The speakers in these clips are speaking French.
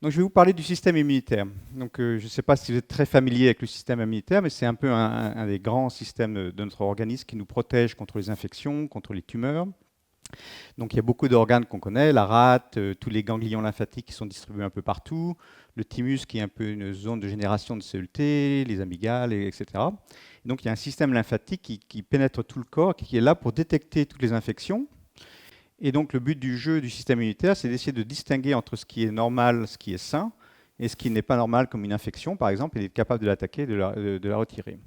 Donc, je vais vous parler du système immunitaire. Donc, je ne sais pas si vous êtes très familier avec le système immunitaire, mais c'est un peu un des grands systèmes de notre organisme qui nous protège contre les infections, contre les tumeurs. Donc, il y a beaucoup d'organes qu'on connaît, la rate, tous les ganglions lymphatiques qui sont distribués un peu partout, le thymus qui est un peu une zone de génération de cellules T, les amygdales, etc. Et donc, il y a un système lymphatique qui pénètre tout le corps, qui est là pour détecter toutes les infections. Et donc, le but du jeu du système immunitaire, c'est d'essayer de distinguer entre ce qui est normal, ce qui est sain, et ce qui n'est pas normal, comme une infection, par exemple, et d'être capable de l'attaquer, de la retirer.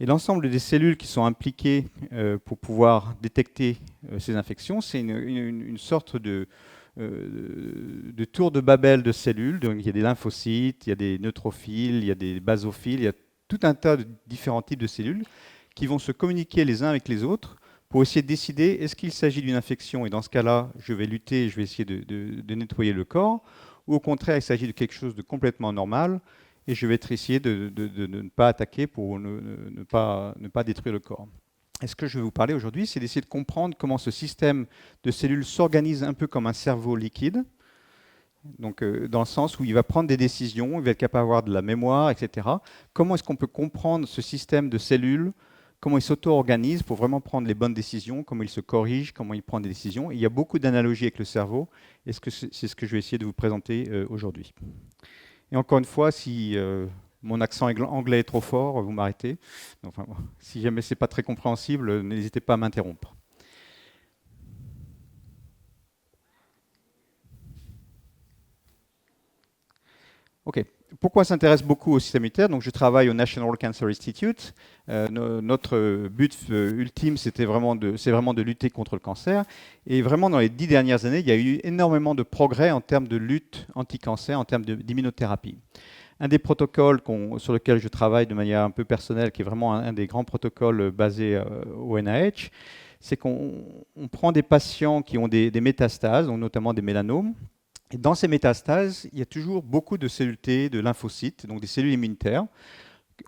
Et l'ensemble des cellules qui sont impliquées pour pouvoir détecter ces infections, c'est une sorte de tour de Babel de cellules. Donc, il y a des lymphocytes, il y a des neutrophiles, il y a des basophiles, il y a tout un tas de différents types de cellules qui vont se communiquer les uns avec les autres pour essayer de décider est-ce qu'il s'agit d'une infection, et dans ce cas-là, je vais lutter, je vais essayer de nettoyer le corps, ou au contraire, il s'agit de quelque chose de complètement normal, et je vais essayer de ne pas attaquer pour ne pas détruire le corps. Et ce que je vais vous parler aujourd'hui, c'est d'essayer de comprendre comment ce système de cellules s'organise un peu comme un cerveau liquide, donc dans le sens où il va prendre des décisions, il va être capable d'avoir de la mémoire, etc. Comment est-ce qu'on peut comprendre ce système de cellules, comment il s'auto-organise pour vraiment prendre les bonnes décisions, comment il se corrige, comment il prend des décisions. Et il y a beaucoup d'analogies avec le cerveau, et c'est ce que je vais essayer de vous présenter aujourd'hui. Et encore une fois, si mon accent anglais est trop fort, vous m'arrêtez. Enfin, si jamais ce n'est pas très compréhensible, n'hésitez pas à m'interrompre. OK. Pourquoi s'intéresse beaucoup au système immunitaire? Donc, je travaille au National Cancer Institute. Notre but ultime, c'est vraiment de lutter contre le cancer. Et vraiment, dans les 10 dernières années, il y a eu énormément de progrès en termes de lutte anti-cancer, en termes d'immunothérapie. Un des protocoles sur lequel je travaille de manière un peu personnelle, qui est vraiment un des grands protocoles basés au NIH, c'est qu'on prend des patients qui ont des métastases, donc notamment des mélanomes. Et dans ces métastases, il y a toujours beaucoup de cellules T, de lymphocytes, donc des cellules immunitaires.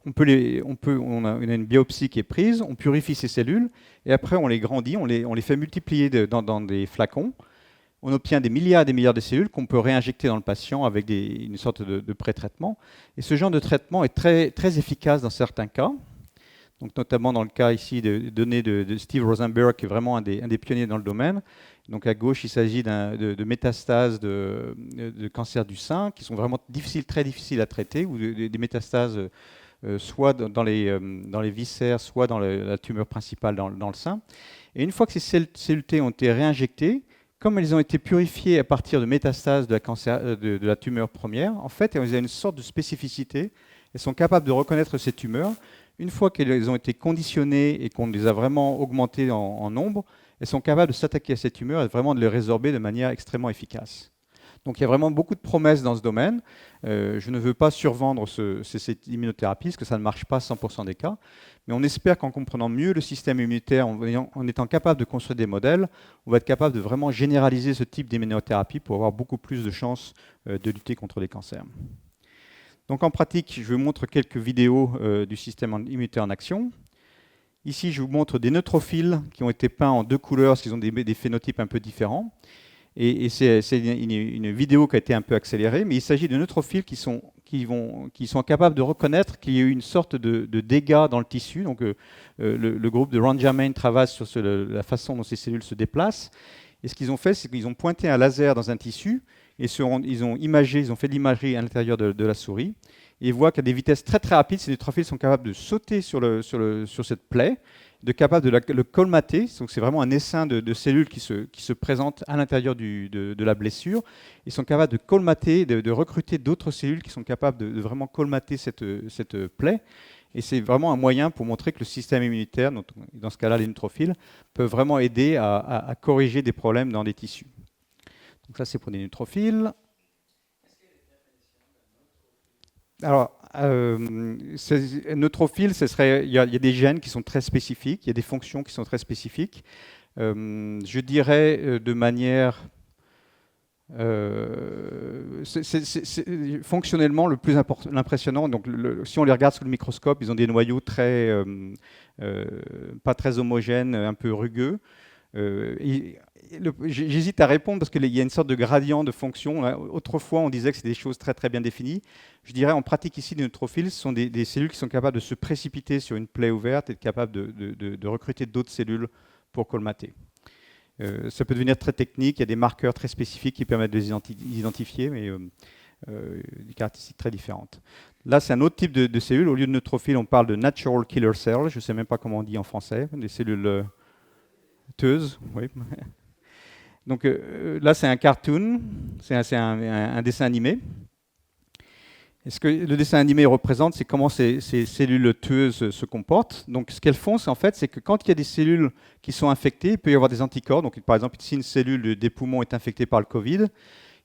On a une biopsie qui est prise, on purifie ces cellules, et après on les grandit, on les fait multiplier dans des flacons. On obtient des milliards et des milliards de cellules qu'on peut réinjecter dans le patient avec une sorte de pré-traitement. Et ce genre de traitement est très, très efficace dans certains cas. Donc, notamment dans le cas ici de données de Steve Rosenberg, qui est vraiment un des pionniers dans le domaine. Donc à gauche, il s'agit de métastases de cancer du sein, qui sont vraiment très difficiles à traiter, ou des métastases soit dans les viscères, soit dans la tumeur principale dans le sein. Et une fois que ces cellules T ont été réinjectées, comme elles ont été purifiées à partir de métastases de la tumeur première, en fait, elles ont une sorte de spécificité. Elles sont capables de reconnaître ces tumeurs. Une fois qu'elles ont été conditionnées et qu'on les a vraiment augmentées en nombre, elles sont capables de s'attaquer à ces tumeurs et vraiment de les résorber de manière extrêmement efficace. Donc il y a vraiment beaucoup de promesses dans ce domaine. Je ne veux pas survendre cette immunothérapie, parce que ça ne marche pas à 100% des cas. Mais on espère qu'en comprenant mieux le système immunitaire, en étant capable de construire des modèles, on va être capable de vraiment généraliser ce type d'immunothérapie pour avoir beaucoup plus de chances de lutter contre les cancers. Donc en pratique, je vous montre quelques vidéos du système immunitaire en action. Ici, je vous montre des neutrophiles qui ont été peints en 2 couleurs, parce qu'ils ont des phénotypes un peu différents. Et c'est une vidéo qui a été un peu accélérée, mais il s'agit de neutrophiles qui sont capables de reconnaître qu'il y a eu une sorte de dégâts dans le tissu. Donc le groupe de Ron Germain travaille sur la façon dont ces cellules se déplacent. Et ce qu'ils ont fait, c'est qu'ils ont pointé un laser dans un tissu, et ils ont fait de l'imagerie à l'intérieur de la souris. Et ils voient qu'à des vitesses très très rapides, ces neutrophiles sont capables de sauter sur cette plaie, capable de le colmater. Donc c'est vraiment un essaim de cellules qui se présentent à l'intérieur de la blessure. Ils sont capables de colmater, de recruter d'autres cellules qui sont capables de vraiment colmater cette plaie. Et c'est vraiment un moyen pour montrer que le système immunitaire, dans ce cas-là les neutrophiles, peut vraiment aider à corriger des problèmes dans des tissus. Donc ça c'est pour des neutrophiles. Alors, neutrophile, il y a des gènes qui sont très spécifiques, il y a des fonctions qui sont très spécifiques. Je dirais de manière fonctionnellement le plus impressionnant. Donc, si on les regarde sous le microscope, ils ont des noyaux pas très homogènes, un peu rugueux. J'hésite à répondre parce qu'il y a une sorte de gradient de fonction. Autrefois, on disait que c'est des choses très très bien définies. Je dirais en pratique ici, des neutrophiles, ce sont des cellules qui sont capables de se précipiter sur une plaie ouverte et capables de recruter d'autres cellules pour colmater. Ça peut devenir très technique, il y a des marqueurs très spécifiques qui permettent de les identifier, mais des caractéristiques très différentes. Là, c'est un autre type de cellules. Au lieu de neutrophiles, on parle de natural killer cells. Je ne sais même pas comment on dit en français, des cellules tueuses. Oui. Donc là, c'est un cartoon, c'est un dessin animé. Et ce que le dessin animé représente, c'est comment ces cellules tueuses se comportent. Donc ce qu'elles font, c'est que quand il y a des cellules qui sont infectées, il peut y avoir des anticorps. Donc par exemple, si une cellule des poumons est infectée par le Covid,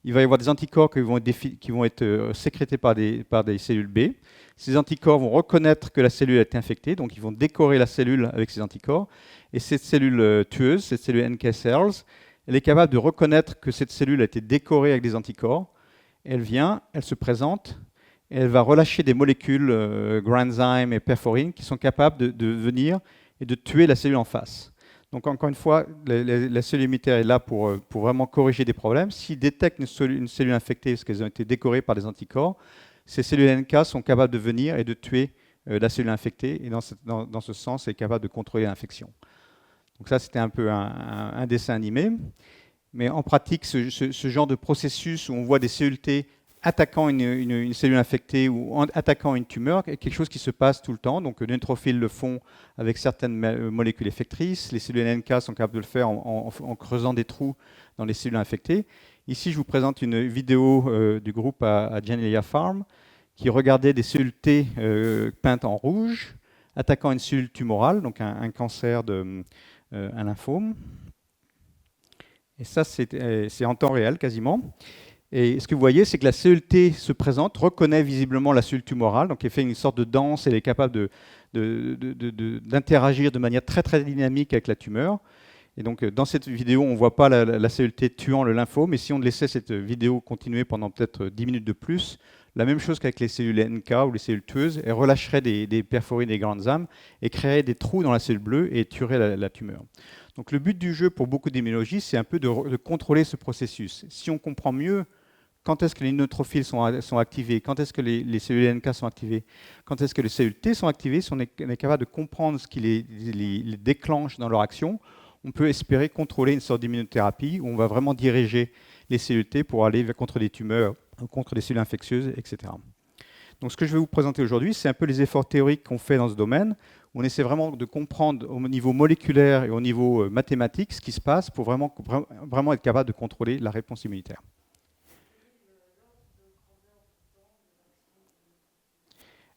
il va y avoir des anticorps qui vont être sécrétés par des cellules B. Ces anticorps vont reconnaître que la cellule a été infectée, donc ils vont décorer la cellule avec ces anticorps. Et cette cellule tueuse, cette cellule NK cells, elle est capable de reconnaître que cette cellule a été décorée avec des anticorps. Elle vient, elle se présente, et elle va relâcher des molécules, granzyme et perforine, qui sont capables de venir et de tuer la cellule en face. Donc encore une fois, la cellule immunitaire est là pour vraiment corriger des problèmes. S'il détecte une cellule infectée parce qu'elles ont été décorées par des anticorps, ces cellules NK sont capables de venir et de tuer la cellule infectée, et dans ce sens, elle est capable de contrôler l'infection. Donc ça, c'était un peu un dessin animé. Mais en pratique, ce genre de processus où on voit des cellules T attaquant une cellule infectée ou attaquant une tumeur est quelque chose qui se passe tout le temps. Donc les neutrophiles le font avec certaines molécules effectrices. Les cellules NK sont capables de le faire en creusant des trous dans les cellules infectées. Ici, je vous présente une vidéo du groupe à Janelia Farm qui regardait des cellules T peintes en rouge attaquant une cellule tumorale, donc un cancer un lymphome. Et ça, c'est en temps réel quasiment. Et ce que vous voyez, c'est que la cellule T se présente, reconnaît visiblement la cellule tumorale, donc elle fait une sorte de danse, elle est capable d'interagir de manière très très dynamique avec la tumeur. Et donc dans cette vidéo, on ne voit pas la cellule T tuant le lymphome, mais si on laissait cette vidéo continuer pendant peut-être 10 minutes de plus, la même chose qu'avec les cellules NK ou les cellules tueuses, elle relâcherait des perforines et des grandes âmes et créerait des trous dans la cellule bleue et tuerait la tumeur. Donc le but du jeu pour beaucoup d'immunologistes, c'est un peu de contrôler ce processus. Si on comprend mieux quand est-ce que les neutrophiles sont activés, quand est-ce que les cellules NK sont activées, quand est-ce que les cellules T sont activées, si on est capable de comprendre ce qui les déclenche dans leur action, on peut espérer contrôler une sorte d'immunothérapie où on va vraiment diriger les cellules T pour aller contre les tumeurs, contre les cellules infectieuses, etc. Donc ce que je vais vous présenter aujourd'hui, c'est un peu les efforts théoriques qu'on fait dans ce domaine. On essaie vraiment de comprendre au niveau moléculaire et au niveau mathématique ce qui se passe pour vraiment être capable de contrôler la réponse immunitaire.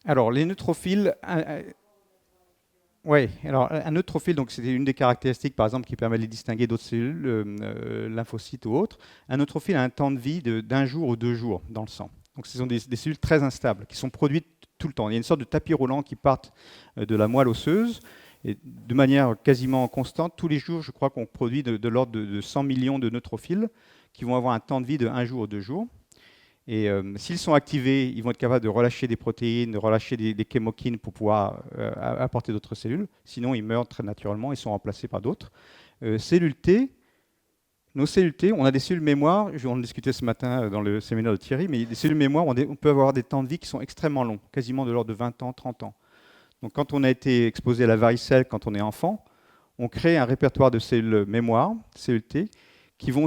Alors, les neutrophiles. Oui, alors un neutrophile, donc c'est une des caractéristiques, par exemple, qui permet de les distinguer d'autres cellules, lymphocytes ou autres. Un neutrophile a un temps de vie d'1 jour ou 2 jours dans le sang. Donc ce sont des cellules très instables, qui sont produites tout le temps. Il y a une sorte de tapis roulant qui part de la moelle osseuse, et de manière quasiment constante, tous les jours, je crois qu'on produit de l'ordre de 100 millions de neutrophiles, qui vont avoir un temps de vie de 1 jour ou 2 jours. Et s'ils sont activés, ils vont être capables de relâcher des protéines, de relâcher des chémokines pour pouvoir apporter d'autres cellules. Sinon, ils meurent très naturellement et sont remplacés par d'autres. Cellules T, nos cellules T, on a des cellules mémoire, on en discutait ce matin dans le séminaire de Thierry, mais des cellules mémoire, on peut avoir des temps de vie qui sont extrêmement longs, quasiment de l'ordre de 20 ans, 30 ans. Donc quand on a été exposé à la varicelle quand on est enfant, on crée un répertoire de cellules mémoire, cellules T, qui vont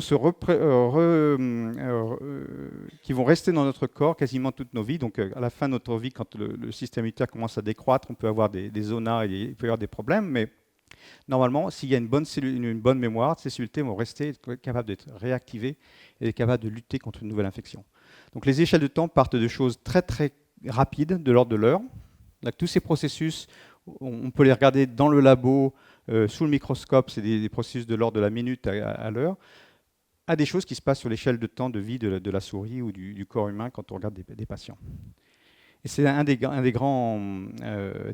qui vont rester dans notre corps quasiment toute nos vies. Donc à la fin de notre vie, quand le système immunitaire commence à décroître, on peut avoir des zonas et il peut y avoir des problèmes, mais normalement, s'il y a une bonne mémoire, ces cellules T vont rester capables d'être réactivées et capables de lutter contre une nouvelle infection. Donc les échelles de temps partent de choses très très rapides, de l'ordre de l'heure. Tous ces processus, on peut les regarder dans le labo, sous le microscope, c'est des processus de l'ordre de la minute à l'heure, à des choses qui se passent sur l'échelle de temps de vie de la souris ou du corps humain quand on regarde des patients. Et c'est un des grands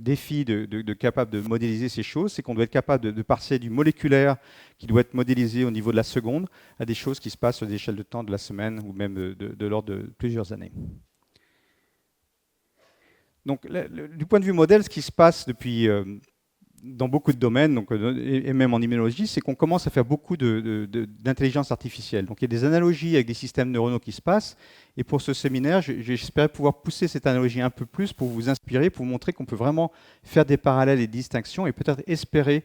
défis de capable de modéliser ces choses, c'est qu'on doit être capable de passer du moléculaire qui doit être modélisé au niveau de la seconde à des choses qui se passent sur des échelles de temps de la semaine ou même de l'ordre de plusieurs années. Donc, du point de vue modèle, ce qui se passe depuis dans beaucoup de domaines, donc, et même en immunologie, c'est qu'on commence à faire beaucoup d'intelligence artificielle. Donc il y a des analogies avec des systèmes neuronaux qui se passent. Et pour ce séminaire, j'espérais pouvoir pousser cette analogie un peu plus pour vous inspirer, pour vous montrer qu'on peut vraiment faire des parallèles et des distinctions et peut-être espérer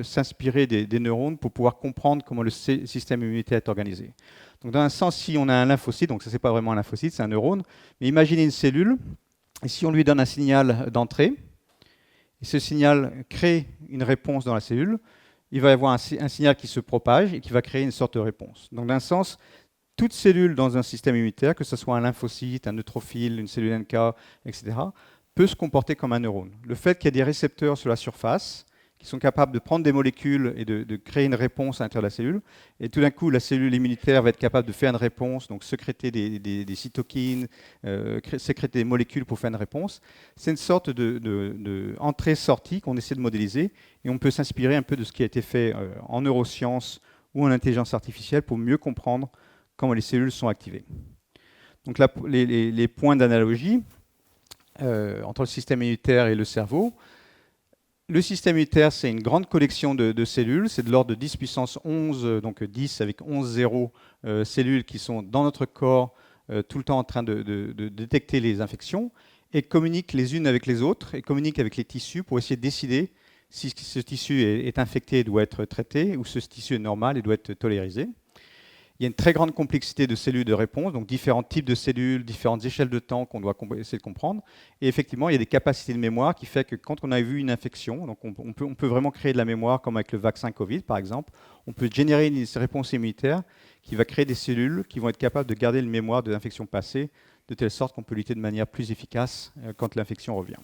s'inspirer des neurones pour pouvoir comprendre comment le système immunitaire est organisé. Donc dans un sens, si on a un lymphocyte, donc ça c'est pas vraiment un lymphocyte, c'est un neurone, mais imaginez une cellule, et si on lui donne un signal d'entrée, et ce signal crée une réponse dans la cellule, il va y avoir un signal qui se propage et qui va créer une sorte de réponse. Donc d'un sens, toute cellule dans un système immunitaire, que ce soit un lymphocyte, un neutrophile, une cellule NK, etc., peut se comporter comme un neurone. Le fait qu'il y ait des récepteurs sur la surface qui sont capables de prendre des molécules et de créer une réponse à l'intérieur de la cellule, et tout d'un coup, la cellule immunitaire va être capable de faire une réponse, donc sécréter des cytokines, sécréter des molécules pour faire une réponse. C'est une sorte d'entrée-sortie qu'on essaie de modéliser, et on peut s'inspirer un peu de ce qui a été fait en neurosciences ou en intelligence artificielle pour mieux comprendre comment les cellules sont activées. Donc là, les points d'analogie entre le système immunitaire et le cerveau. Le système immunitaire, c'est une grande collection de cellules. C'est de l'ordre de 10 puissance 11, donc 10 avec 11 zéros cellules qui sont dans notre corps tout le temps en train de détecter les infections et communiquent les unes avec les autres et communiquent avec les tissus pour essayer de décider si ce tissu est infecté et doit être traité ou si ce tissu est normal et doit être tolérisé. Il y a une très grande complexité de cellules de réponse, donc différents types de cellules, différentes échelles de temps qu'on doit essayer de comprendre. Et effectivement, il y a des capacités de mémoire qui fait que quand on a vu une infection, donc on peut vraiment créer de la mémoire, comme avec le vaccin Covid par exemple, on peut générer une réponse immunitaire qui va créer des cellules qui vont être capables de garder une mémoire de l'infection passée, de telle sorte qu'on peut lutter de manière plus efficace quand l'infection revient.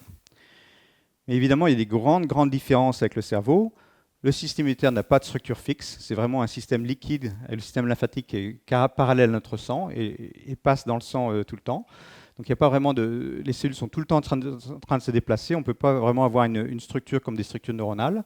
Mais évidemment, il y a des grandes différences avec le cerveau. Le système immunitaire n'a pas de structure fixe, c'est vraiment un système liquide, et le système lymphatique est parallèle à notre sang et passe dans le sang tout le temps. Donc il n'y a pas vraiment les cellules sont tout le temps en train de se déplacer, on ne peut pas vraiment avoir une structure comme des structures neuronales.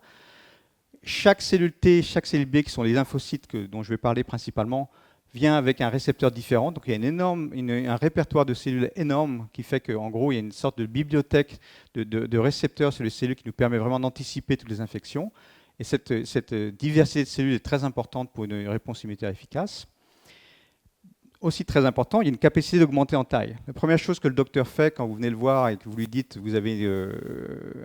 Chaque cellule T, chaque cellule B, qui sont les lymphocytes dont je vais parler principalement, vient avec un récepteur différent. Donc il y a un répertoire de cellules énorme qui fait qu'en gros, il y a une sorte de bibliothèque de récepteurs sur les cellules qui nous permet vraiment d'anticiper toutes les infections. Et cette diversité de cellules est très importante pour une réponse immunitaire efficace. Aussi très important, il y a une capacité d'augmenter en taille. La première chose que le docteur fait quand vous venez le voir et que vous lui dites que vous avez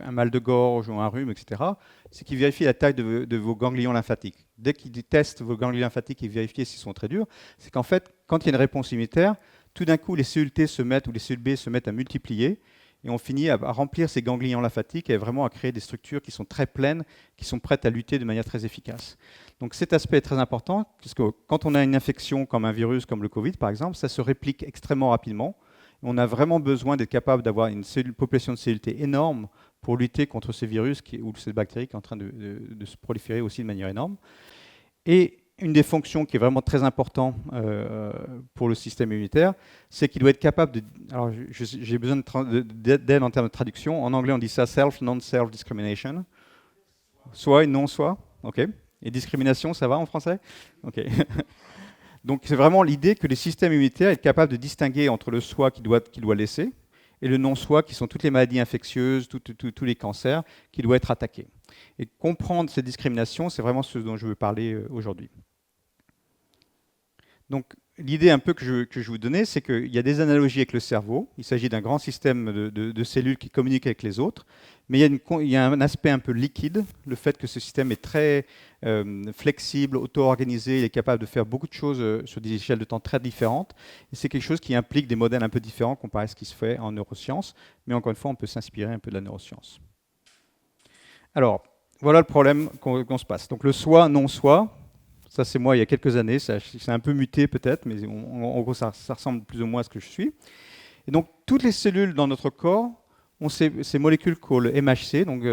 un mal de gorge ou un rhume, etc., c'est qu'il vérifie la taille de vos ganglions lymphatiques. Dès qu'il teste vos ganglions lymphatiques et vérifie s'ils sont très durs, c'est qu'en fait, quand il y a une réponse immunitaire, tout d'un coup, les cellules T ou les cellules B se mettent à multiplier. Et on finit à remplir ces ganglions lymphatiques et vraiment à créer des structures qui sont très pleines, qui sont prêtes à lutter de manière très efficace. Donc cet aspect est très important, puisque quand on a une infection comme un virus, comme le Covid par exemple, ça se réplique extrêmement rapidement. On a vraiment besoin d'être capable d'avoir une population de cellules T énorme pour lutter contre ces virus ou cette bactérie qui est en train de se proliférer aussi de manière énorme. Et une des fonctions qui est vraiment très importante pour le système immunitaire, c'est qu'il doit être capable de... Alors, j'ai besoin d'aide en termes de traduction. En anglais, on dit ça self, non-self discrimination. Soit et non soit. OK. Et discrimination, ça va en français? OK. Donc, c'est vraiment l'idée que les systèmes immunitaires sont capables de distinguer entre le soi qu'il doit laisser et le non-soi, qui sont toutes les maladies infectieuses, tous les cancers, qui doivent être attaqués. Et comprendre ces discriminations, c'est vraiment ce dont je veux parler aujourd'hui. Donc, l'idée un peu que je vous donnais, c'est qu'il y a des analogies avec le cerveau. Il s'agit d'un grand système de cellules qui communiquent avec les autres. Mais il y a un aspect un peu liquide, le fait que ce système est très flexible, auto-organisé, il est capable de faire beaucoup de choses sur des échelles de temps très différentes. Et c'est quelque chose qui implique des modèles un peu différents comparé à ce qui se fait en neurosciences. Mais encore une fois, on peut s'inspirer un peu de la neuroscience. Alors, voilà le problème qu'on se passe. Donc le soi, non-soi. Ça, c'est moi il y a quelques années. C'est un peu muté peut-être, mais en gros, ça ressemble plus ou moins à ce que je suis. Et donc, toutes les cellules dans notre corps ont ces molécules called MHC, donc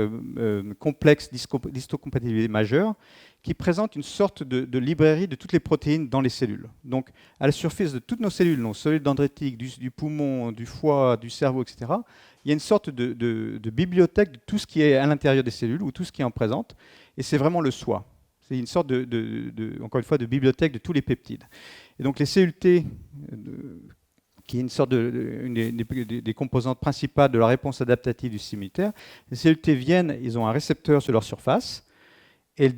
complexes d'histocompatibilité majeure, qui présentent une sorte de librairie de toutes les protéines dans les cellules. Donc, à la surface de toutes nos cellules dendritiques, du poumon, du foie, du cerveau, etc., il y a une sorte de bibliothèque de tout ce qui est à l'intérieur des cellules ou tout ce qui en présente. Et c'est vraiment le soi. C'est une sorte encore une fois, de bibliothèque de tous les peptides. Et donc les cellules T qui est une sorte une des composantes principales de la réponse adaptative du système immunitaire. Les cellules T viennent, ils ont un récepteur sur leur surface, et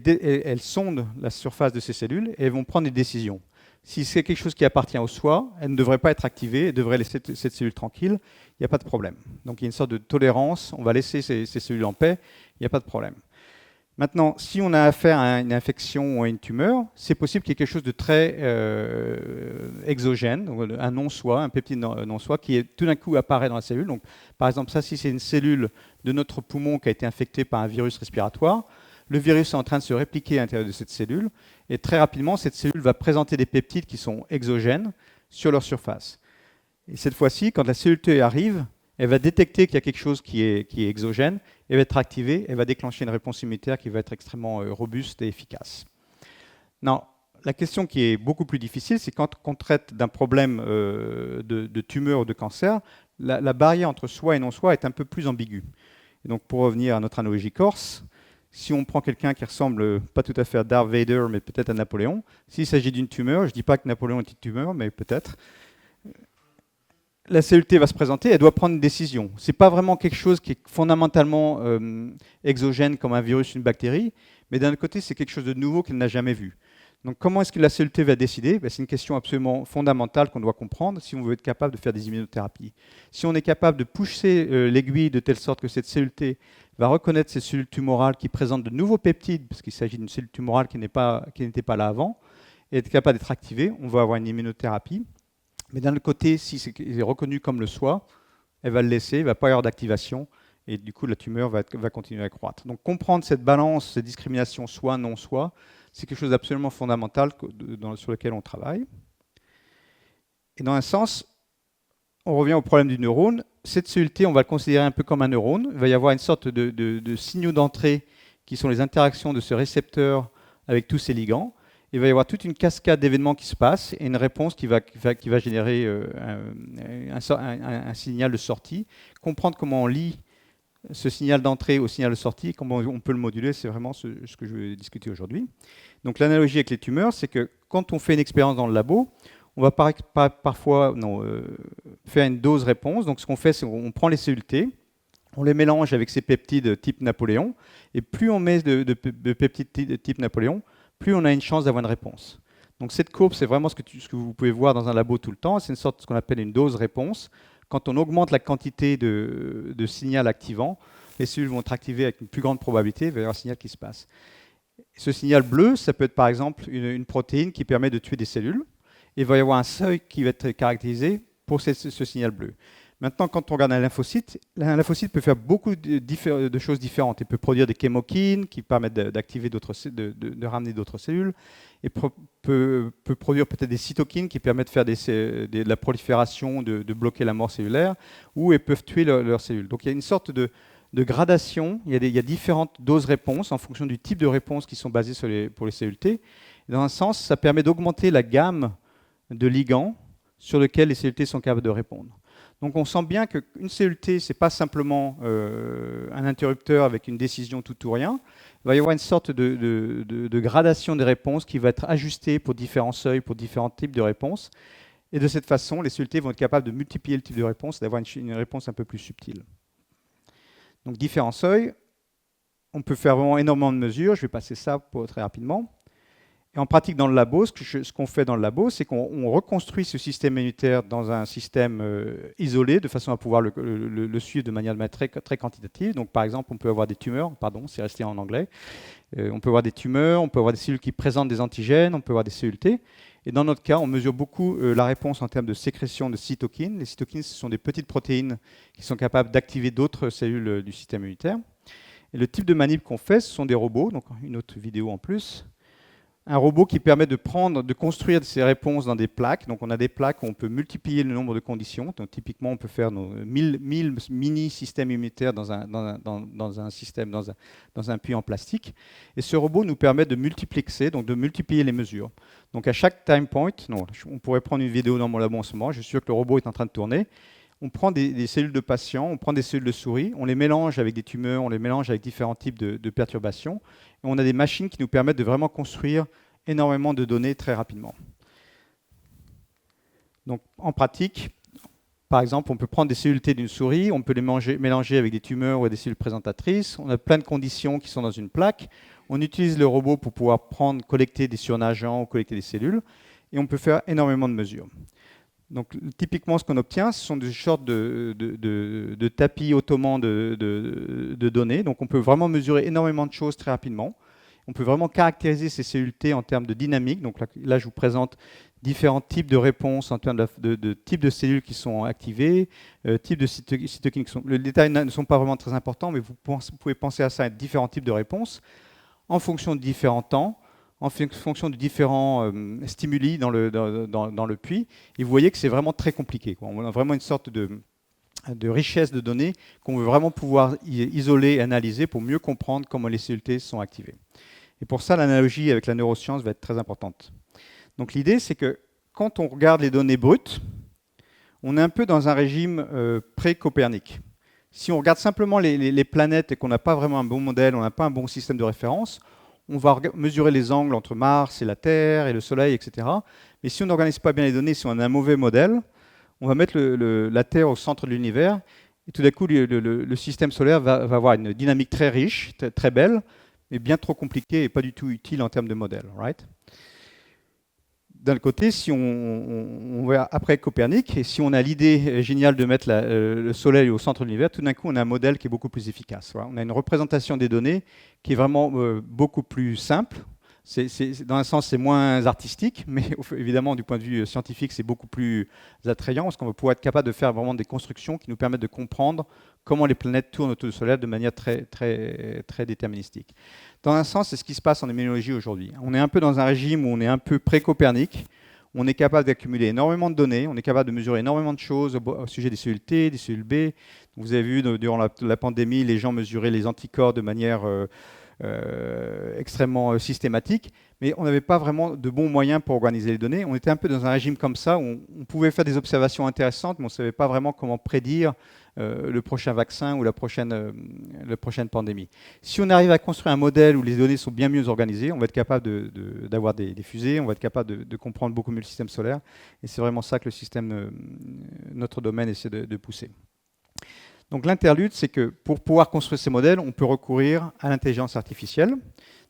elles sondent la surface de ces cellules et elles vont prendre des décisions. Si c'est quelque chose qui appartient au soi, elles ne devraient pas être activées, elles devraient laisser cette cellule tranquille, il n'y a pas de problème. Donc il y a une sorte de tolérance, on va laisser ces cellules en paix, il n'y a pas de problème. Maintenant, si on a affaire à une infection ou à une tumeur, c'est possible qu'il y ait quelque chose de très exogène, un non-soi, un peptide non-soi, qui tout d'un coup apparaît dans la cellule. Donc, par exemple, ça, si c'est une cellule de notre poumon qui a été infectée par un virus respiratoire, le virus est en train de se répliquer à l'intérieur de cette cellule, et très rapidement, cette cellule va présenter des peptides qui sont exogènes sur leur surface. Et cette fois-ci, quand la cellule T arrive, elle va détecter qu'il y a quelque chose qui est exogène, elle va être activée, elle va déclencher une réponse immunitaire qui va être extrêmement robuste et efficace. Non, la question qui est beaucoup plus difficile, c'est quand on traite d'un problème de tumeur ou de cancer, la barrière entre soi et non-soi est un peu plus ambiguë. Et donc, pour revenir à notre analogie corse, si on prend quelqu'un qui ressemble pas tout à fait à Darth Vader, mais peut-être à Napoléon, s'il s'agit d'une tumeur, je ne dis pas que Napoléon est une tumeur, mais peut-être, la cellule T va se présenter, elle doit prendre une décision. Ce n'est pas vraiment quelque chose qui est fondamentalement exogène comme un virus, une bactérie, mais d'un autre côté, c'est quelque chose de nouveau qu'elle n'a jamais vu. Donc comment est-ce que la cellule T va décider? C'est une question absolument fondamentale qu'on doit comprendre si on veut être capable de faire des immunothérapies. Si on est capable de pousser l'aiguille de telle sorte que cette cellule T va reconnaître ces cellules tumorales qui présentent de nouveaux peptides, parce qu'il s'agit d'une cellule tumorale qui n'était pas là avant, et être capable d'être activée, on va avoir une immunothérapie. Mais d'un autre côté, si c'est reconnu comme le soi, elle va le laisser, il ne va pas y avoir d'activation, et du coup la tumeur va continuer à croître. Donc comprendre cette balance, cette discrimination soi-non-soi, c'est quelque chose d'absolument fondamental sur lequel on travaille. Et dans un sens, on revient au problème du neurone. Cette cellule T, on va le considérer un peu comme un neurone. Il va y avoir une sorte de signaux d'entrée qui sont les interactions de ce récepteur avec tous ces ligands. Il va y avoir toute une cascade d'événements qui se passent et une réponse qui va générer un signal de sortie. Comprendre comment on lie ce signal d'entrée au signal de sortie, comment on peut le moduler, c'est vraiment ce que je vais discuter aujourd'hui. Donc l'analogie avec les tumeurs, c'est que quand on fait une expérience dans le labo, on va parfois faire une dose-réponse. Donc ce qu'on fait, c'est qu'on prend les cellules T, on les mélange avec ces peptides type Napoléon, et plus on met de peptides type Napoléon, plus on a une chance d'avoir une réponse. Donc cette courbe, c'est vraiment ce que vous pouvez voir dans un labo tout le temps. C'est une sorte de ce qu'on appelle une dose-réponse. Quand on augmente la quantité de signal activant, les cellules vont être activées avec une plus grande probabilité, il va y avoir un signal qui se passe. Ce signal bleu, ça peut être par exemple une protéine qui permet de tuer des cellules. Et il va y avoir un seuil qui va être caractérisé pour ce signal bleu. Maintenant, quand on regarde un lymphocyte peut faire beaucoup de choses différentes. Il peut produire des chemokines qui permettent d'activer de ramener d'autres cellules. Et peut produire peut-être des cytokines qui permettent de faire de la prolifération, de bloquer la mort cellulaire, ou elles peuvent tuer leurs cellules. Donc il y a une sorte de gradation. Il y a différentes doses-réponses en fonction du type de réponse qui sont basées pour les cellules T. Et dans un sens, ça permet d'augmenter la gamme de ligands sur lesquels les cellules T sont capables de répondre. Donc on sent bien qu'une cellule T, ce n'est pas simplement un interrupteur avec une décision tout ou rien. Il va y avoir une sorte de gradation des réponses qui va être ajustée pour différents seuils, pour différents types de réponses. Et de cette façon, les cellules T vont être capables de multiplier le type de réponse et d'avoir une réponse un peu plus subtile. Donc différents seuils. On peut faire vraiment énormément de mesures. Je vais passer ça très rapidement. Et en pratique dans le labo, ce qu'on fait dans le labo, c'est qu'on reconstruit ce système immunitaire dans un système isolé, de façon à pouvoir le suivre de manière très, très quantitative. Donc par exemple, on peut avoir des tumeurs, pardon, c'est resté en anglais. On peut avoir des tumeurs, on peut avoir des cellules qui présentent des antigènes, on peut avoir des cellules T. Et dans notre cas, on mesure beaucoup la réponse en termes de sécrétion de cytokines. Les cytokines, ce sont des petites protéines qui sont capables d'activer d'autres cellules du système immunitaire. Et le type de manip qu'on fait, ce sont des robots, donc une autre vidéo en plus. Un robot qui permet de construire ces réponses dans des plaques. Donc on a des plaques où on peut multiplier le nombre de conditions. Donc typiquement, on peut faire nos 1000 mini-systèmes immunitaires dans un puits en plastique. Et ce robot nous permet de multiplexer, donc de multiplier les mesures. Donc à chaque time point, on pourrait prendre une vidéo dans mon labo en ce moment, je suis sûr que le robot est en train de tourner. On prend des cellules de patients, on prend des cellules de souris, on les mélange avec des tumeurs, on les mélange avec différents types de perturbations. Et on a des machines qui nous permettent de vraiment construire énormément de données très rapidement. Donc en pratique, Par exemple, on peut prendre des cellules T d'une souris, on peut les mélanger avec des tumeurs ou des cellules présentatrices. On a plein de conditions qui sont dans une plaque. On utilise le robot pour pouvoir collecter des surnageants ou collecter des cellules. Et on peut faire énormément de mesures. Donc, typiquement, ce qu'on obtient, ce sont des sortes de tapis ottomans de données. Donc, on peut vraiment mesurer énormément de choses très rapidement. On peut vraiment caractériser ces cellules T en termes de dynamique. Donc là, je vous présente différents types de réponses en termes de types de cellules qui sont activées, types de cytokines qui sont... Les détails ne sont pas vraiment très importants, mais vous pouvez penser à ça, différents types de réponses en fonction de différents temps, en fonction de différents stimuli dans le puits. Et vous voyez que c'est vraiment très compliqué, quoi. On a vraiment une sorte de richesse de données qu'on veut vraiment pouvoir isoler et analyser pour mieux comprendre comment les cellules T sont activées. Et pour ça, l'analogie avec la neuroscience va être très importante. Donc l'idée, c'est que quand on regarde les données brutes, on est un peu dans un régime pré-Copernic. Si on regarde simplement les planètes et qu'on n'a pas vraiment un bon modèle, on n'a pas un bon système de référence, on va mesurer les angles entre Mars et la Terre et le Soleil, etc. Mais si on n'organise pas bien les données, si on a un mauvais modèle, on va mettre la Terre au centre de l'univers, et tout d'un coup, le système solaire va avoir une dynamique très riche, très belle, mais bien trop compliquée et pas du tout utile en termes de modèle. Right? D'un côté, si on va après Copernic, et si on a l'idée géniale de mettre le Soleil au centre de l'univers, tout d'un coup, on a un modèle qui est beaucoup plus efficace. Right? On a une représentation des données qui est vraiment beaucoup plus simple. Dans un sens, c'est moins artistique, mais évidemment, du point de vue scientifique, c'est beaucoup plus attrayant, parce qu'on va pouvoir être capable de faire vraiment des constructions qui nous permettent de comprendre comment les planètes tournent autour du Soleil de manière très, très, très déterministique. Dans un sens, c'est ce qui se passe en immunologie aujourd'hui. On est un peu dans un régime où on est un peu pré-Copernic. On est capable d'accumuler énormément de données, on est capable de mesurer énormément de choses au sujet des cellules T, des cellules B. Vous avez vu, durant la pandémie, les gens mesuraient les anticorps de manière extrêmement systématique, mais on n'avait pas vraiment de bons moyens pour organiser les données. On était un peu dans un régime comme ça, où on pouvait faire des observations intéressantes, mais on ne savait pas vraiment comment prédire le prochain vaccin ou la prochaine pandémie. Si on arrive à construire un modèle où les données sont bien mieux organisées, on va être capable d'avoir des fusées, on va être capable de comprendre beaucoup mieux le système solaire, et c'est vraiment ça que le système, notre domaine, essaie de pousser. Donc l'interlude, c'est que pour pouvoir construire ces modèles, on peut recourir à l'intelligence artificielle.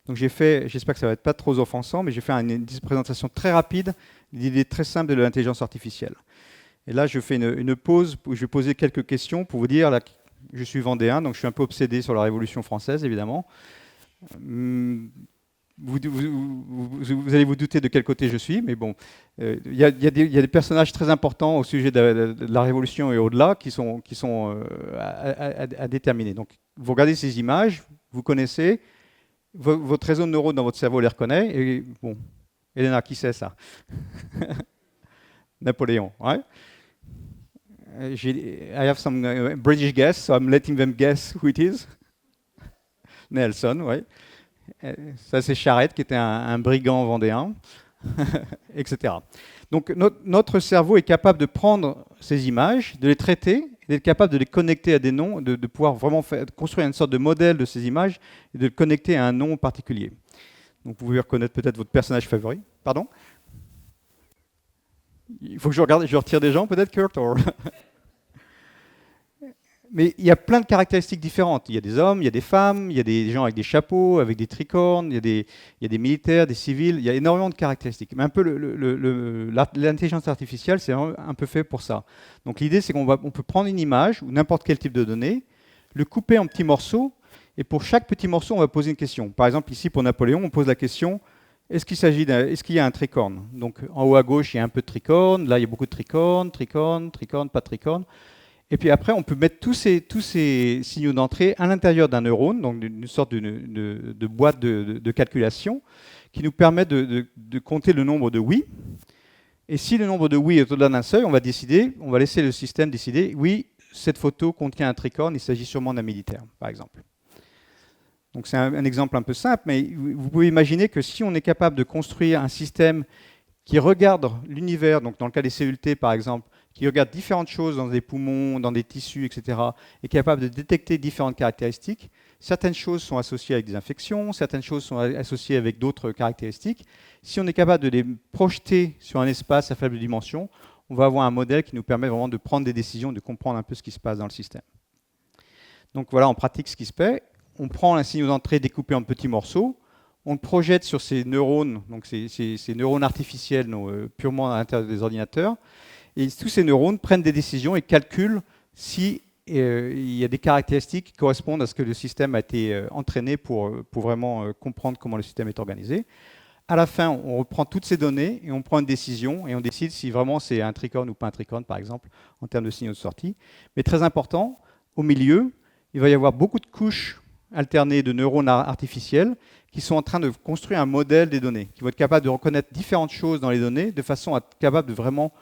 Donc j'espère que ça va être pas trop offensant, mais j'ai fait une présentation très rapide d'idées très simples de l'intelligence artificielle. Et là, je fais une pause où je vais poser quelques questions pour vous dire, là, je suis vendéen, donc je suis un peu obsédé sur la Révolution française, évidemment. Vous allez vous douter de quel côté je suis, mais bon, il y a des personnages très importants au sujet de la Révolution et au-delà qui sont à déterminer. Donc, vous regardez ces images, vous connaissez, votre réseau de neurones dans votre cerveau les reconnaît, et bon, Elena, qui c'est ça? Napoléon, ouais. I have some British guess, so I'm letting them guess who it is. Nelson, ouais. Ça, c'est Charette, qui était un brigand vendéen, etc. Donc, notre cerveau est capable de prendre ces images, de les traiter, d'être capable de les connecter à des noms, de pouvoir vraiment construire une sorte de modèle de ces images et de le connecter à un nom particulier. Donc, vous pouvez reconnaître peut-être votre personnage favori. Pardon? Il faut que je retire des gens, peut-être, Kurt? Mais il y a plein de caractéristiques différentes. Il y a des hommes, il y a des femmes, il y a des gens avec des chapeaux, avec des tricornes, il y a des militaires, des civils, il y a énormément de caractéristiques. Mais un peu l'intelligence artificielle, c'est un peu fait pour ça. Donc l'idée, c'est qu'on peut prendre une image ou n'importe quel type de données, le couper en petits morceaux, et pour chaque petit morceau, on va poser une question. Par exemple, ici, pour Napoléon, on pose la question, est-ce qu'il y a un tricorne? Donc en haut à gauche, il y a un peu de tricorne, là, il y a beaucoup de tricorne, tricorne, tricorne, pas de tricorne. Et puis après, on peut mettre tous ces signaux d'entrée à l'intérieur d'un neurone, donc d'une sorte de boîte de calculation, qui nous permet de compter le nombre de oui. Et si le nombre de oui est au-delà d'un seuil, on va laisser le système décider, oui, cette photo contient un tricorne, il s'agit sûrement d'un militaire, par exemple. Donc c'est un exemple un peu simple, mais vous pouvez imaginer que si on est capable de construire un système qui regarde l'univers, donc dans le cas des cellules T par exemple, qui regarde différentes choses dans des poumons, dans des tissus, etc., est capable de détecter différentes caractéristiques. Certaines choses sont associées avec des infections, certaines choses sont associées avec d'autres caractéristiques. Si on est capable de les projeter sur un espace à faible dimension, on va avoir un modèle qui nous permet vraiment de prendre des décisions, de comprendre un peu ce qui se passe dans le système. Donc voilà en pratique ce qui se fait. On prend un signal d'entrée découpé en petits morceaux, on le projette sur ces neurones, donc ces neurones artificiels purement à l'intérieur des ordinateurs, et tous ces neurones prennent des décisions et calculent si il y a des caractéristiques qui correspondent à ce que le système a été entraîné pour vraiment comprendre comment le système est organisé. À la fin, on reprend toutes ces données et on prend une décision et on décide si vraiment c'est un tricorne ou pas un tricorne, par exemple, en termes de signaux de sortie. Mais très important, au milieu, il va y avoir beaucoup de couches alternées de neurones artificiels qui sont en train de construire un modèle des données, qui vont être capables de reconnaître différentes choses dans les données de façon à être capable de vraiment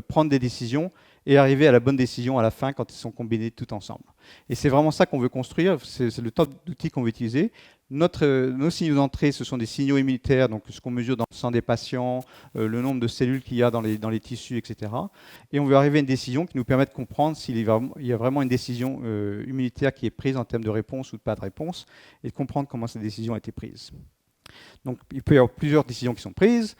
prendre des décisions et arriver à la bonne décision à la fin quand ils sont combinés tout ensemble. Et c'est vraiment ça qu'on veut construire, c'est le type d'outil qu'on veut utiliser. Nos signaux d'entrée, ce sont des signaux immunitaires, donc ce qu'on mesure dans le sang des patients, le nombre de cellules qu'il y a dans les tissus, etc. Et on veut arriver à une décision qui nous permet de comprendre s'il y a vraiment une décision immunitaire qui est prise en termes de réponse ou de pas de réponse, et de comprendre comment cette décision a été prise. Donc il peut y avoir plusieurs décisions qui sont prises.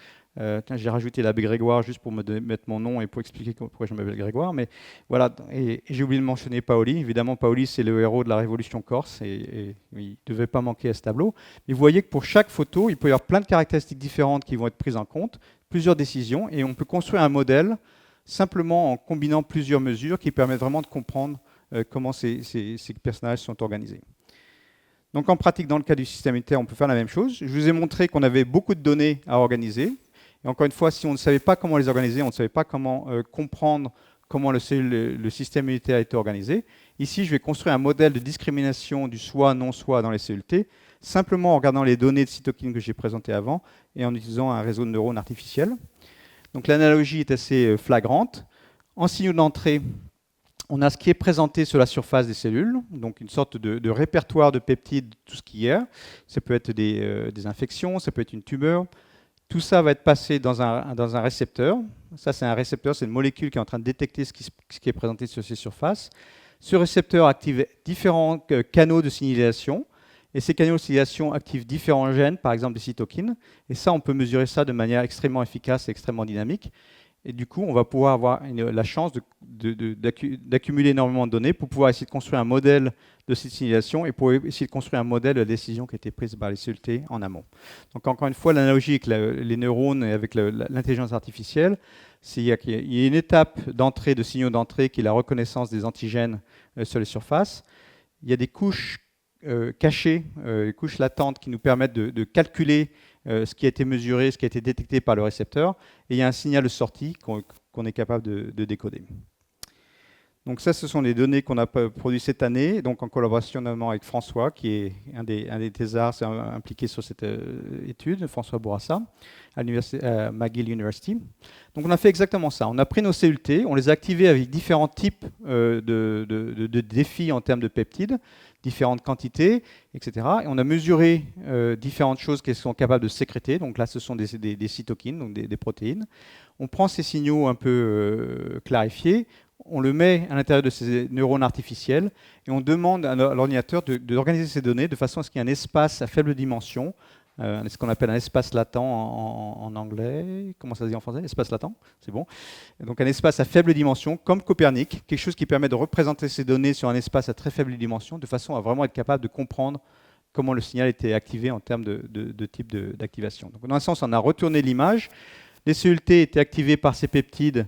J'ai rajouté l'abbé Grégoire juste pour mettre mon nom et pour expliquer pourquoi je m'appelle Grégoire. Mais voilà, et j'ai oublié de mentionner Paoli. Évidemment, Paoli, c'est le héros de la Révolution corse et il ne devait pas manquer à ce tableau. Mais vous voyez que pour chaque photo, il peut y avoir plein de caractéristiques différentes qui vont être prises en compte, plusieurs décisions, et on peut construire un modèle simplement en combinant plusieurs mesures qui permettent vraiment de comprendre comment ces personnages sont organisés. Donc en pratique, dans le cas du système immunitaire, on peut faire la même chose. Je vous ai montré qu'on avait beaucoup de données à organiser. Et encore une fois, si on ne savait pas comment les organiser, on ne savait pas comment comprendre comment le système immunitaire était organisé. Ici, je vais construire un modèle de discrimination du soi, non-soi dans les cellules T, simplement en regardant les données de cytokines que j'ai présentées avant et en utilisant un réseau de neurones artificiels. Donc l'analogie est assez flagrante. En signaux d'entrée, on a ce qui est présenté sur la surface des cellules, donc une sorte de répertoire de peptides, tout ce qui y a. Ça peut être des infections, ça peut être une tumeur. Tout ça va être passé dans un récepteur. Ça, c'est un récepteur, c'est une molécule qui est en train de détecter ce qui est présenté sur ces surfaces. Ce récepteur active différents canaux de signalisation. Et ces canaux de signalisation activent différents gènes, par exemple des cytokines. Et ça, on peut mesurer ça de manière extrêmement efficace et extrêmement dynamique. Et du coup, on va pouvoir avoir la chance d'accumuler énormément de données pour pouvoir essayer de construire un modèle de cette signalisation et pour essayer de construire un modèle de décision qui a été prise par les cellules T en amont. Donc encore une fois, l'analogie avec les neurones et avec l'intelligence artificielle, c'est qu'il y a une étape d'entrée, de signaux d'entrée, qui est la reconnaissance des antigènes sur les surfaces. Il y a des couches cachées, des couches latentes qui nous permettent de calculer ce qui a été mesuré, ce qui a été détecté par le récepteur, et il y a un signal de sortie qu'on est capable de décoder. Donc ça, ce sont les données qu'on a produites cette année, donc en collaboration notamment avec François, qui est un des thésards impliqués sur cette étude, François Bourassa, à McGill University. Donc on a fait exactement ça. On a pris nos cellules T, on les a activées avec différents types de défis en termes de peptides, différentes quantités, etc. Et on a mesuré différentes choses qu'elles sont capables de sécréter. Donc là, ce sont des cytokines, donc des protéines. On prend ces signaux un peu clarifiés, on le met à l'intérieur de ces neurones artificiels et on demande à l'ordinateur d'organiser ces données de façon à ce qu'il y ait un espace à faible dimension, ce qu'on appelle un espace latent en anglais. Comment ça se dit en français? Espace latent, c'est bon. Donc un espace à faible dimension, comme Copernic, quelque chose qui permet de représenter ces données sur un espace à très faible dimension, de façon à vraiment être capable de comprendre comment le signal était activé en termes de type d'activation. Donc dans un sens, on a retourné l'image. Les cellules T étaient activées par ces peptides.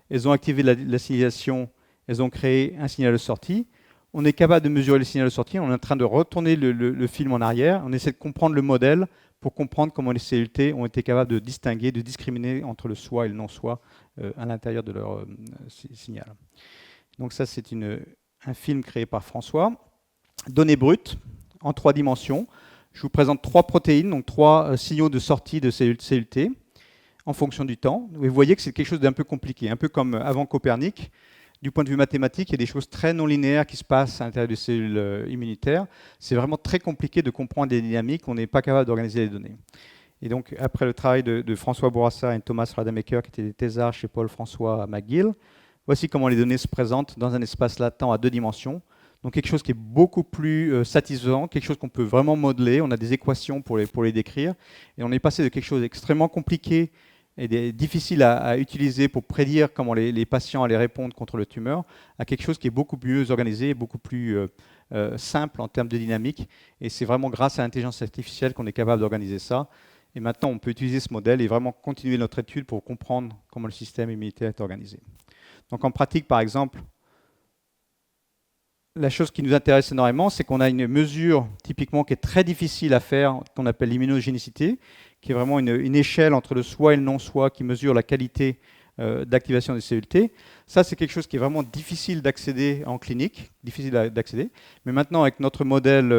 Elles ont activé la signalisation, elles ont créé un signal de sortie. On est capable de mesurer le signal de sortie, on est en train de retourner le film en arrière, on essaie de comprendre le modèle pour comprendre comment les cellules T ont été capables de distinguer, de discriminer entre le soi et le non-soi à l'intérieur de leur signal. Donc ça, c'est un film créé par François. Données brutes, en 3 dimensions. Je vous présente 3 protéines, donc 3 signaux de sortie de cellules T, en fonction du temps. Et vous voyez que c'est quelque chose d'un peu compliqué, un peu comme avant Copernic. Du point de vue mathématique, il y a des choses très non linéaires qui se passent à l'intérieur des cellules immunitaires. C'est vraiment très compliqué de comprendre les dynamiques, on n'est pas capable d'organiser les données. Et donc, après le travail de François Bourassa et Thomas Rademacher, qui étaient des thésards chez Paul François à McGill, voici comment les données se présentent dans un espace latent à 2 dimensions. Donc quelque chose qui est beaucoup plus satisfaisant, quelque chose qu'on peut vraiment modeler. On a des équations pour les décrire. Et on est passé de quelque chose d'extrêmement compliqué et difficile à utiliser pour prédire comment les patients allaient répondre contre le tumeur, à quelque chose qui est beaucoup mieux organisé, beaucoup plus simple en termes de dynamique. Et c'est vraiment grâce à l'intelligence artificielle qu'on est capable d'organiser ça. Et maintenant, on peut utiliser ce modèle et vraiment continuer notre étude pour comprendre comment le système immunitaire est organisé. Donc en pratique, par exemple, la chose qui nous intéresse énormément, c'est qu'on a une mesure typiquement qui est très difficile à faire, qu'on appelle l'immunogénicité, qui est vraiment une échelle entre le soi et le non-soi qui mesure la qualité d'activation des cellules T. Ça, c'est quelque chose qui est vraiment difficile d'accéder en clinique, difficile d'accéder. Mais maintenant, avec notre modèle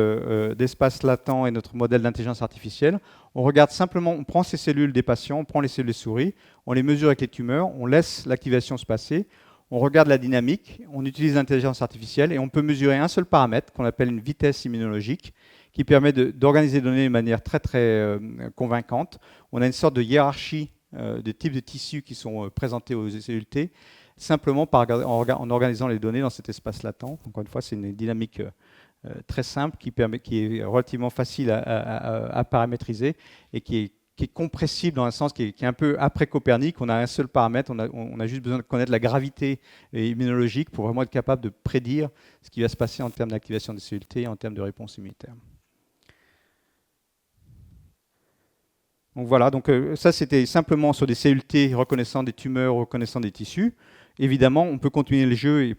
d'espace latent et notre modèle d'intelligence artificielle, on regarde simplement, on prend ces cellules des patients, on prend les cellules des souris, on les mesure avec les tumeurs, on laisse l'activation se passer, on regarde la dynamique, on utilise l'intelligence artificielle et on peut mesurer un seul paramètre qu'on appelle une vitesse immunologique qui permet d'organiser les données de manière très très convaincante. On a une sorte de hiérarchie de types de tissus qui sont présentés aux cellules T, simplement en organisant les données dans cet espace latent. Encore une fois, c'est une dynamique très simple qui est relativement facile à paramétriser et qui est compressible dans un sens qui est un peu après Copernic. On a un seul paramètre, on a juste besoin de connaître la gravité immunologique pour vraiment être capable de prédire ce qui va se passer en termes d'activation des cellules T et en termes de réponse immunitaire. Donc voilà, donc ça c'était simplement sur des cellules T reconnaissant des tumeurs, reconnaissant des tissus. Évidemment, on peut continuer le jeu et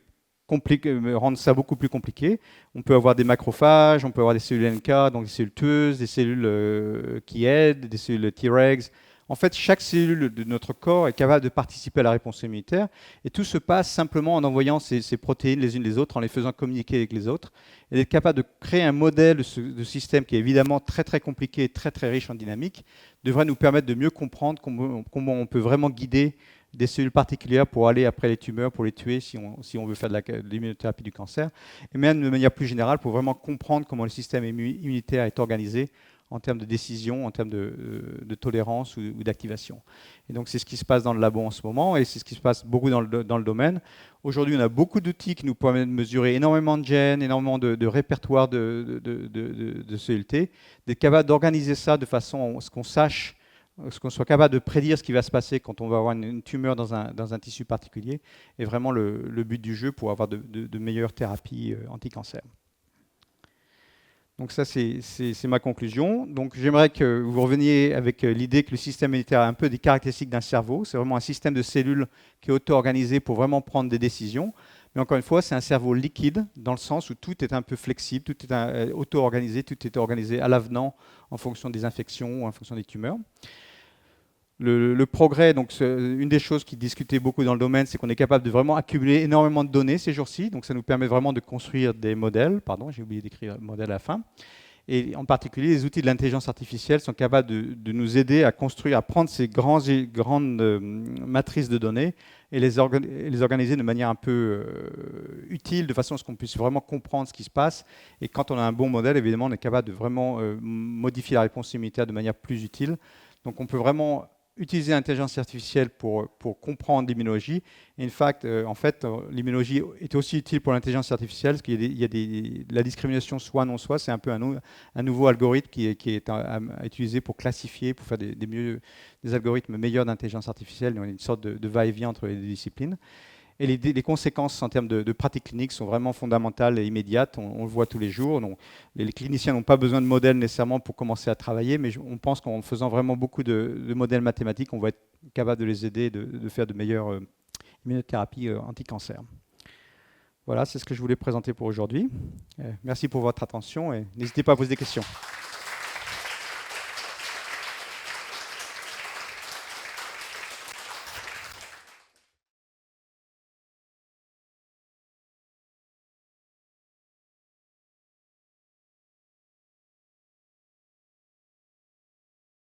rendre ça beaucoup plus compliqué. On peut avoir des macrophages, on peut avoir des cellules NK, donc des cellules tueuses, des cellules qui aident, des cellules Tregs. En fait, chaque cellule de notre corps est capable de participer à la réponse immunitaire et tout se passe simplement en envoyant ces protéines les unes les autres, en les faisant communiquer avec les autres et d'être capable de créer un modèle de système qui est évidemment très très compliqué et très très riche en dynamique, devrait nous permettre de mieux comprendre comment on peut vraiment guider des cellules particulières pour aller après les tumeurs, pour les tuer si on veut faire de l'immunothérapie du cancer, et même de manière plus générale pour vraiment comprendre comment le système immunitaire est organisé en termes de décision, en termes de tolérance ou d'activation. Et donc c'est ce qui se passe dans le labo en ce moment, et c'est ce qui se passe beaucoup dans le domaine. Aujourd'hui, on a beaucoup d'outils qui nous permettent de mesurer énormément de gènes, énormément de répertoires de cellules T, d'être capable d'organiser ça de façon à ce qu'on sache, ce qu'on soit capable de prédire ce qui va se passer quand on va avoir une tumeur dans un tissu particulier, est vraiment le but du jeu pour avoir de meilleures thérapies anti-cancer. Donc ça, c'est ma conclusion. Donc j'aimerais que vous reveniez avec l'idée que le système immunitaire a un peu des caractéristiques d'un cerveau. C'est vraiment un système de cellules qui est auto-organisé pour vraiment prendre des décisions. Mais encore une fois, c'est un cerveau liquide, dans le sens où tout est un peu flexible, tout est auto-organisé, tout est organisé à l'avenant en fonction des infections ou en fonction des tumeurs. Le progrès, donc une des choses qui discutait beaucoup dans le domaine, c'est qu'on est capable de vraiment accumuler énormément de données ces jours-ci. Donc ça nous permet vraiment de construire des modèles. Pardon, j'ai oublié d'écrire modèle à la fin. Et en particulier, les outils de l'intelligence artificielle sont capables de nous aider à construire, à prendre ces grandes matrices de données et les organiser de manière un peu utile, de façon à ce qu'on puisse vraiment comprendre ce qui se passe. Et quand on a un bon modèle, évidemment, on est capable de vraiment modifier la réponse immunitaire de manière plus utile. Donc on peut vraiment utiliser l'intelligence artificielle pour comprendre l'immunologie. Et en fait, l'immunologie est aussi utile pour l'intelligence artificielle, parce qu'il y a la discrimination soi-non-soi, c'est un peu un nouveau algorithme qui est à utiliser pour classifier, pour faire des algorithmes meilleurs d'intelligence artificielle. Il y a une sorte de va-et-vient entre les deux disciplines. Et les conséquences en termes de pratiques cliniques sont vraiment fondamentales et immédiates. On le voit tous les jours. Donc, les cliniciens n'ont pas besoin de modèles nécessairement pour commencer à travailler, mais on pense qu'en faisant vraiment beaucoup de modèles mathématiques, on va être capable de les aider de faire de meilleures immunothérapies anti-cancer. Voilà, c'est ce que je voulais présenter pour aujourd'hui. Merci pour votre attention et n'hésitez pas à poser des questions.